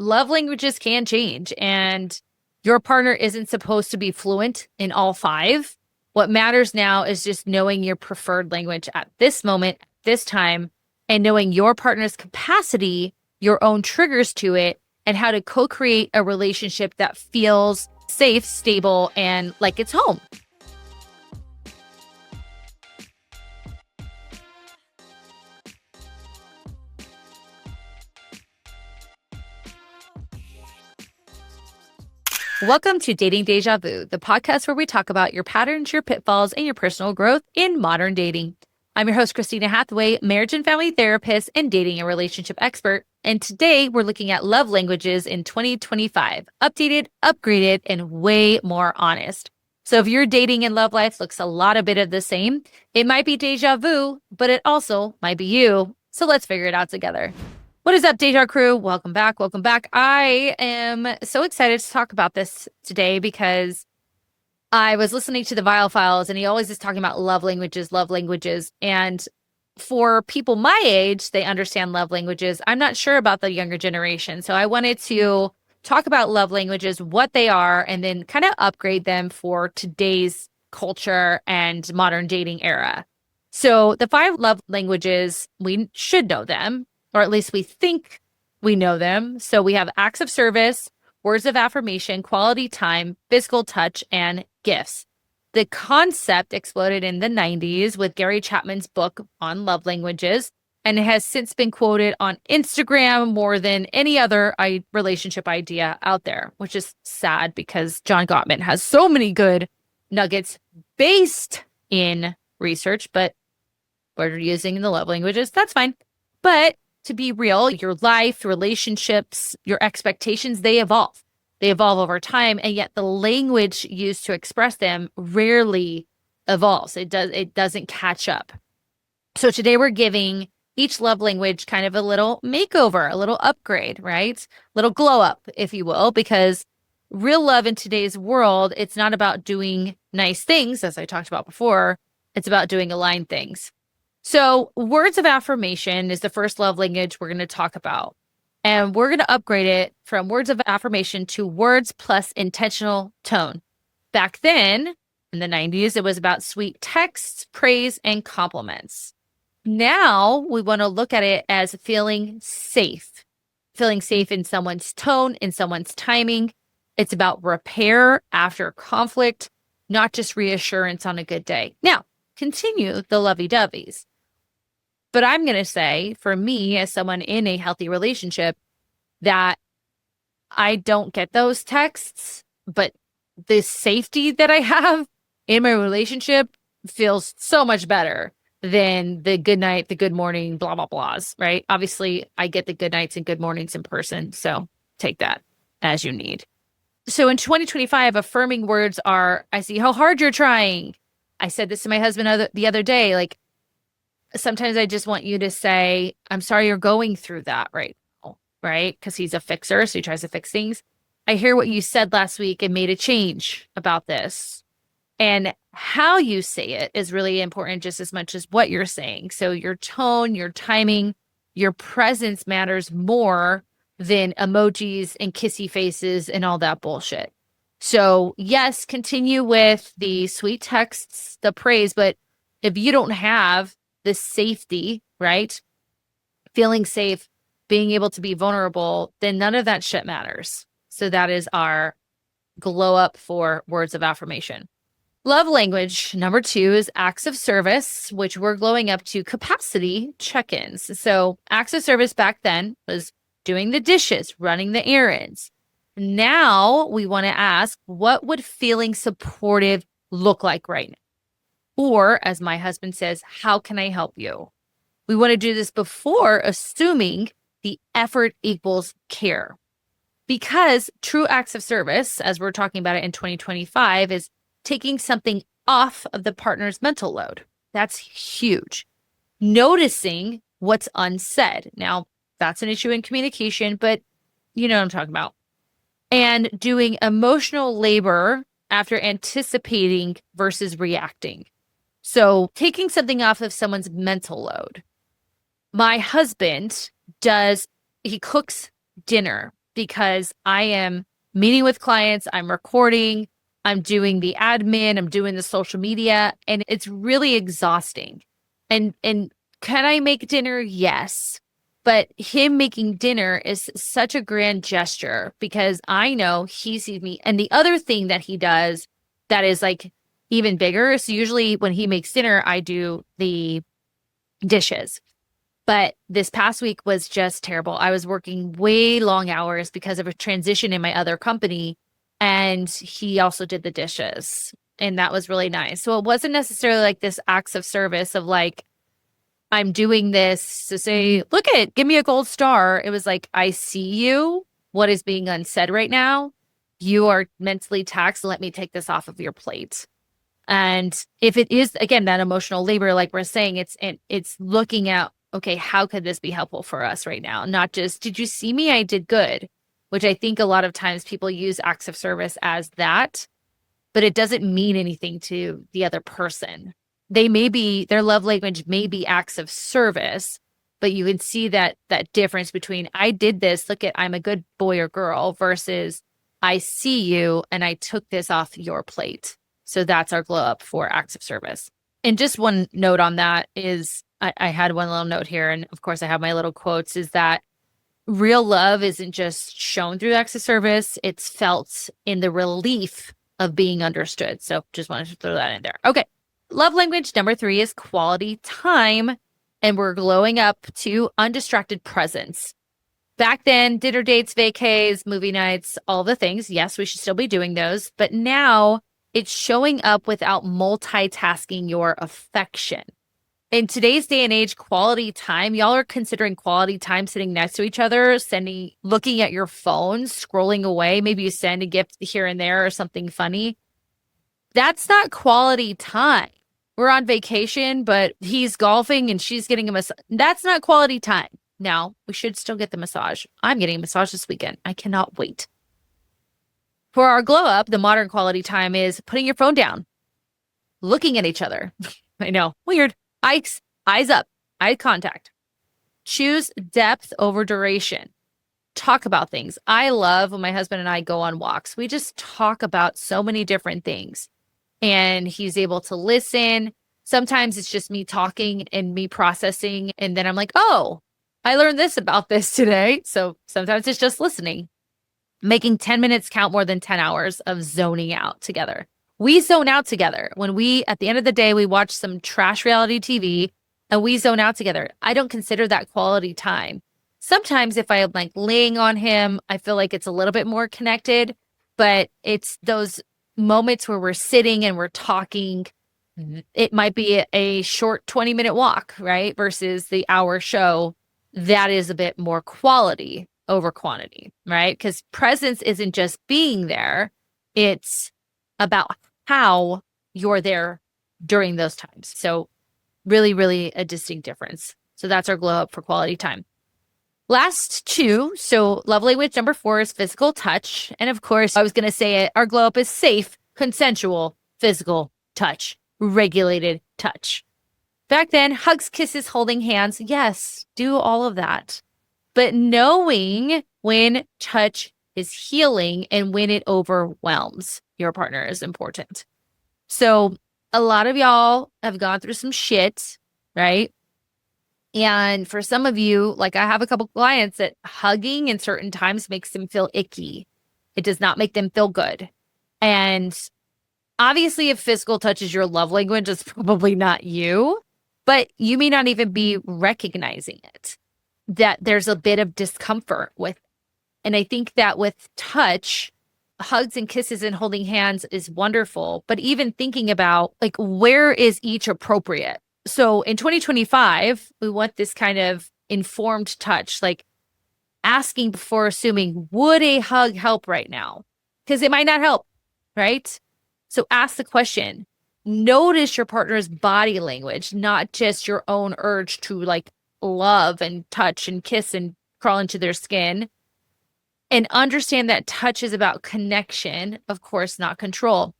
love languages can change, and your partner isn't supposed to be fluent in all five. What matters now is just knowing your preferred language at this moment, this time, and knowing your partner's capacity, your own triggers to it, and how to co-create a relationship that feels safe, stable, and like it's home. Welcome to Dating Deja Vu, the podcast where we talk about your patterns, your pitfalls, and your personal growth in modern dating. I'm your host, Christina Hathaway, marriage and family therapist and dating and relationship expert. And today we're looking at love languages in 2025, updated, upgraded, and way more honest. So if your dating and love life looks a lot of bit of the same, it might be deja vu, but it also might be you. So let's figure it out together. What is up, Deja crew? Welcome back. Welcome back. I am so excited to talk about this today because I was listening to the Vile Files and he always is talking about love languages, love languages. And for people my age, they understand love languages. I'm not sure about the younger generation. So I wanted to talk about love languages, what they are, and then kind of upgrade them for today's culture and modern dating era. So the 5 love languages, we should know them, or at least we think we know them. So we have acts of service, words of affirmation, quality time, physical touch, and gifts. The concept exploded in the 90s with Gary Chapman's book on love languages, and it has since been quoted on Instagram more than any other relationship idea out there, which is sad because John Gottman has so many good nuggets based in research, but we're using the love languages. That's fine. But to be real, your life, relationships, your expectations, they evolve. They evolve over time, and yet the language used to express them rarely evolves. It doesn't catch up. So today we're giving each love language kind of a little makeover, a little upgrade, right? Little glow up, if you will, because real love in today's world, it's not about doing nice things, as I talked about before. It's about doing aligned things. So words of affirmation is the first love language we're going to talk about. And we're going to upgrade it from words of affirmation to words plus intentional tone. Back then, in the 90s, it was about sweet texts, praise, and compliments. Now we want to look at it as feeling safe in someone's tone, in someone's timing. It's about repair after conflict, not just reassurance on a good day. Now, continue the lovey-doveys. But I'm going to say, for me, as someone in a healthy relationship, that I don't get those texts, but the safety that I have in my relationship feels so much better than the good night, the good morning, blah, blah, blahs, right? Obviously, I get the good nights and good mornings in person, so take that as you need. So in 2025, affirming words are, I see how hard you're trying. I said this to my husband the other day, like, sometimes I just want you to say, I'm sorry you're going through that right now, right? Because he's a fixer, so he tries to fix things. I hear what you said last week and made a change about this. And how you say it is really important just as much as what you're saying. So your tone, your timing, your presence matters more than emojis and kissy faces and all that bullshit. So yes, continue with the sweet texts, the praise, but if you don't have the safety, right? Feeling safe, being able to be vulnerable, then none of that shit matters. So that is our glow up for words of affirmation. Love language number 2 is acts of service, which we're glowing up to capacity check-ins. So acts of service back then was doing the dishes, running the errands. Now we want to ask, what would feeling supportive look like right now? Or, as my husband says, how can I help you? We want to do this before assuming the effort equals care. Because true acts of service, as we're talking about it in 2025, is taking something off of the partner's mental load. That's huge. Noticing what's unsaid. Now, that's an issue in communication, but you know what I'm talking about. And doing emotional labor after anticipating versus reacting. So taking something off of someone's mental load. My husband he cooks dinner because I am meeting with clients, I'm recording, I'm doing the admin, I'm doing the social media, and it's really exhausting. And can I make dinner? Yes. But him making dinner is such a grand gesture because I know he sees me. And the other thing that he does that is like even bigger. So usually when he makes dinner, I do the dishes. But this past week was just terrible. I was working way long hours because of a transition in my other company. And he also did the dishes. And that was really nice. So it wasn't necessarily like this acts of service of like, I'm doing this to say, look at, give me a gold star. It was like, I see you. What is being unsaid right now? You are mentally taxed. Let me take this off of your plate. And if it is, again, that emotional labor, like we're saying, it's looking at, okay, how could this be helpful for us right now? Not just, did you see me? I did good, which I think a lot of times people use acts of service as that, but it doesn't mean anything to the other person. They may be, their love language may be acts of service, but you can see that difference between I did this, look at, I'm a good boy or girl versus I see you and I took this off your plate. So that's our glow up for acts of service. And just one note on that is I had one little note here. And of course, I have my little quotes is that real love isn't just shown through acts of service, it's felt in the relief of being understood. So just wanted to throw that in there. Okay. Love language number 3 is quality time. And we're glowing up to undistracted presence. Back then, dinner dates, vacays, movie nights, all the things. Yes, we should still be doing those. But now it's showing up without multitasking your affection. In today's day and age, quality time, y'all are considering quality time sitting next to each other, looking at your phone, scrolling away. Maybe you send a gift here and there or something funny. That's not quality time. We're on vacation, but he's golfing and she's getting a massage. That's not quality time. Now, we should still get the massage. I'm getting a massage this weekend. I cannot wait. For our glow up, the modern quality time is putting your phone down, looking at each other. I know, weird. Eyes up, eye contact. Choose depth over duration. Talk about things. I love when my husband and I go on walks. We just talk about so many different things. And he's able to listen. Sometimes it's just me talking and me processing. And then I'm like, oh, I learned this about this today. So sometimes it's just listening. Making 10 minutes count more than 10 hours of zoning out together. We zone out together. When at the end of the day, we watch some trash reality TV and we zone out together. I don't consider that quality time. Sometimes if I am like laying on him, I feel like it's a little bit more connected, but it's those moments where we're sitting and we're talking. It might be a short 20-minute walk, right? Versus the hour show. That is a bit more quality over quantity, right? Because presence isn't just being there. It's about how you're there during those times. So really, really a distinct difference. So that's our glow up for quality time. Last 2. So love language number 4 is physical touch. And of course, I was going to say it. Our glow up is safe, consensual, physical touch, regulated touch. Back then, hugs, kisses, holding hands. Yes, do all of that. But knowing when touch is healing and when it overwhelms your partner is important. So a lot of y'all have gone through some shit, right? And for some of you, like I have a couple clients that hugging in certain times makes them feel icky. It does not make them feel good. And obviously, if physical touch is your love language, it's probably not you, but you may not even be recognizing it, that there's a bit of discomfort with. And I think that with touch, hugs and kisses and holding hands is wonderful, but even thinking about like, where is each appropriate? So in 2025, we want this kind of informed touch, like asking before assuming, would a hug help right now? Because it might not help, right? So ask the question. Notice your partner's body language, not just your own urge to like love and touch and kiss and crawl into their skin. And understand that touch is about connection, of course, not control.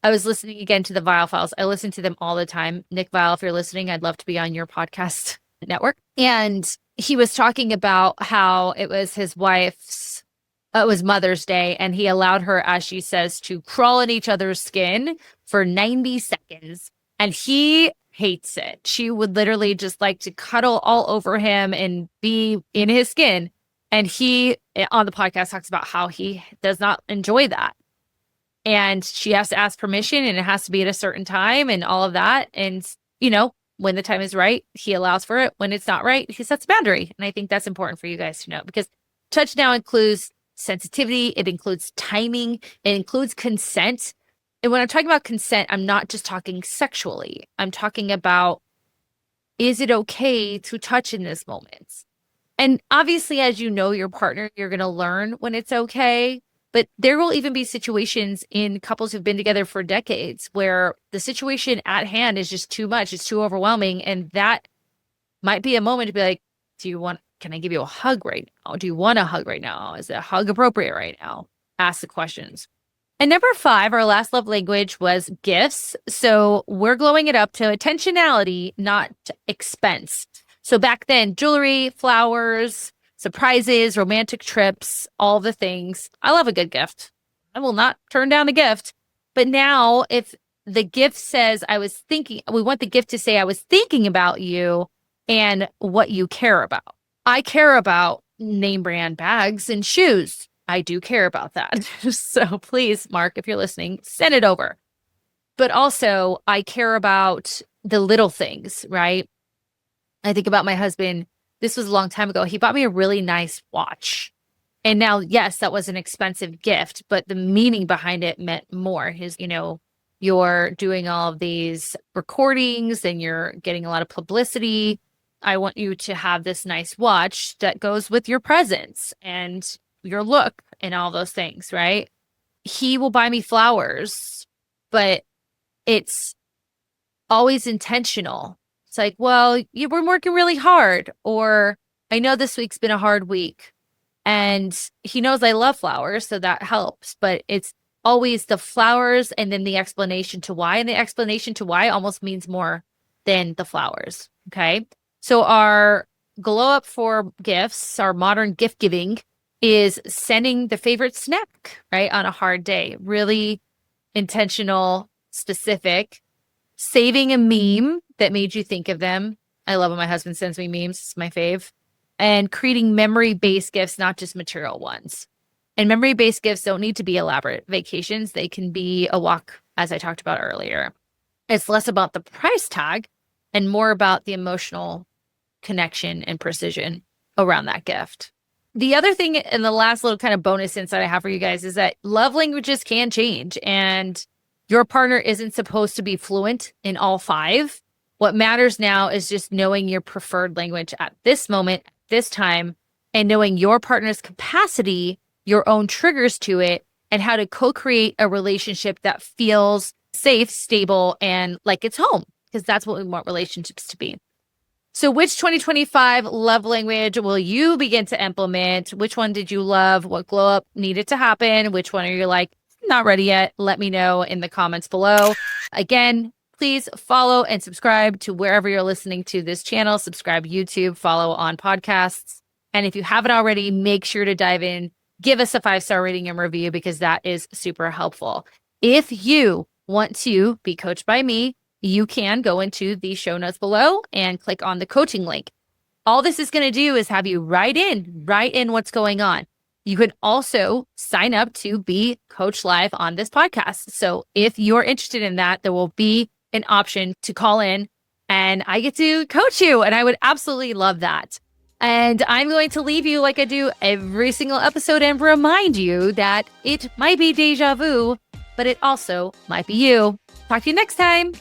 I was listening again to the Vile Files. I listen to them all the time. Nick Vile, if you're listening, I'd love to be on your podcast network. And he was talking about how it was his wife's It was Mother's Day, and he allowed her, as she says, to crawl in each other's skin for 90 seconds. And he hates it. She would literally just like to cuddle all over him and be in his skin. And he, on the podcast, talks about how he does not enjoy that. And she has to ask permission, and it has to be at a certain time and all of that. And, when the time is right, he allows for it. When it's not right, he sets a boundary. And I think that's important for you guys to know, because touch now includes sensitivity. It includes timing. It includes consent. And when I'm talking about consent, I'm not just talking sexually. I'm talking about, is it okay to touch in this moment? And obviously, as you know your partner, you're going to learn when it's okay. But there will even be situations in couples who've been together for decades where the situation at hand is just too much. It's too overwhelming. And that might be a moment to be like, can I give you a hug right now? Do you want a hug right now? Is a hug appropriate right now? Ask the questions. And number 5, our last love language was gifts. So we're glowing it up to intentionality, not expense. So back then, jewelry, flowers, surprises, romantic trips, all the things. I love a good gift. I will not turn down a gift. But now if the gift says we want the gift to say, I was thinking about you and what you care about. I care about name brand bags and shoes. I do care about that. So please, Mark, if you're listening, send it over. But also, I care about the little things, right? I think about my husband. This was a long time ago. He bought me a really nice watch. And now, yes, that was an expensive gift, but the meaning behind it meant more. You're doing all of these recordings and you're getting a lot of publicity. I want you to have this nice watch that goes with your presence and your look and all those things, right? He will buy me flowers, but it's always intentional. It's like, well, we're working really hard, or I know this week's been a hard week. And he knows I love flowers, so that helps. But it's always the flowers and then the explanation to why. And the explanation to why almost means more than the flowers, okay? So our glow up for gifts, our modern gift giving, is sending the favorite snack, right, on a hard day. Really intentional, specific. Saving a meme that made you think of them. I love when my husband sends me memes. It's my fave. And creating memory-based gifts, not just material ones. And memory-based gifts don't need to be elaborate vacations. They can be a walk, as I talked about earlier. It's less about the price tag and more about the emotional connection and precision around that gift. The other thing, and the last little kind of bonus insight I have for you guys, is that love languages can change, and your partner isn't supposed to be fluent in all 5. What matters now is just knowing your preferred language at this moment, this time, and knowing your partner's capacity, your own triggers to it, and how to co-create a relationship that feels safe, stable, and like it's home, because that's what we want relationships to be. So which 2025 love language will you begin to implement? Which one did you love? What glow up needed to happen? Which one are you like, not ready yet? Let me know in the comments below. Again, please follow and subscribe to wherever you're listening to this channel. Subscribe YouTube, follow on podcasts. And if you haven't already, make sure to dive in, give us a 5-star rating and review, because that is super helpful. If you want to be coached by me, you can go into the show notes below and click on the coaching link. All this is going to do is have you write in what's going on. You could also sign up to be coached live on this podcast. So if you're interested in that, there will be an option to call in and I get to coach you. And I would absolutely love that. And I'm going to leave you like I do every single episode and remind you that it might be deja vu, but it also might be you. Talk to you next time.